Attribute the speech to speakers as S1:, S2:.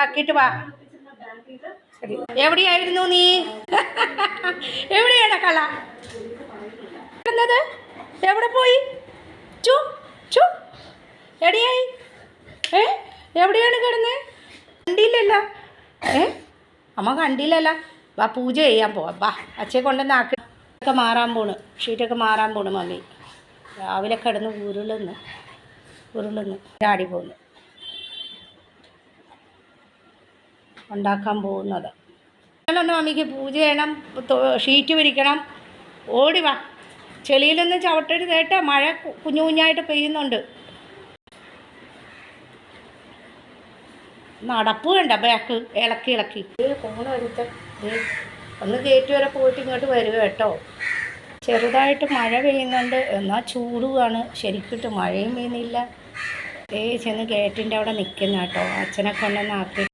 S1: ആക്കിയിട്ട് വാ. ശരി, എവിടെയായിരുന്നു നീ? എവിടെയാണ് കള കിടന്നത്? എവിടെ പോയി? ചു ചു എടിയായി എവിടെയാണ് കിടന്നത്? കണ്ടില്ലല്ലോ. അമ്മ കണ്ടില്ലല്ലോ. വാ, പൂജ ചെയ്യാൻ പോവാം. വാ, അച്ഛയെ കൊണ്ടുവന്ന് ആക്കി മാറാൻ പോണ്. ഷീറ്റൊക്കെ മാറാൻ പോണ് മമ്മി. രാവിലെ കിടന്ന് ഉരുളുന്നു ചാടി പോകുന്നു. ഉണ്ടാക്കാൻ പോകുന്നത് ഒന്ന് മമ്മിക്ക് പൂജ ചെയ്യണം, ഷീറ്റ് വിരിക്കണം. ഓടി വാ. ചെളിയിലൊന്നും ചവിട്ടരുത് കേട്ടോ, മഴ കുഞ്ഞു കുഞ്ഞായിട്ട് പെയ്യുന്നുണ്ട്. നടപ്പ് വേണ്ട, ബാക്ക് ഇളക്കി ഫോൺ വരുത്ത. ഒന്ന് ഗേറ്റ് വരെ പോയിട്ട് ഇങ്ങോട്ട് വരിക കേട്ടോ. ചെറുതായിട്ട് മഴ പെയ്യുന്നുണ്ട്, എന്നാൽ ചൂടുമാണ് ശരിക്കിട്ട്. മഴയും പെയ്യുന്നില്ല. ചെന്ന് ഗേറ്റിൻ്റെ അവിടെ നിൽക്കുന്ന കേട്ടോ. അച്ഛനെ കൊണ്ടുവന്ന് ആക്കി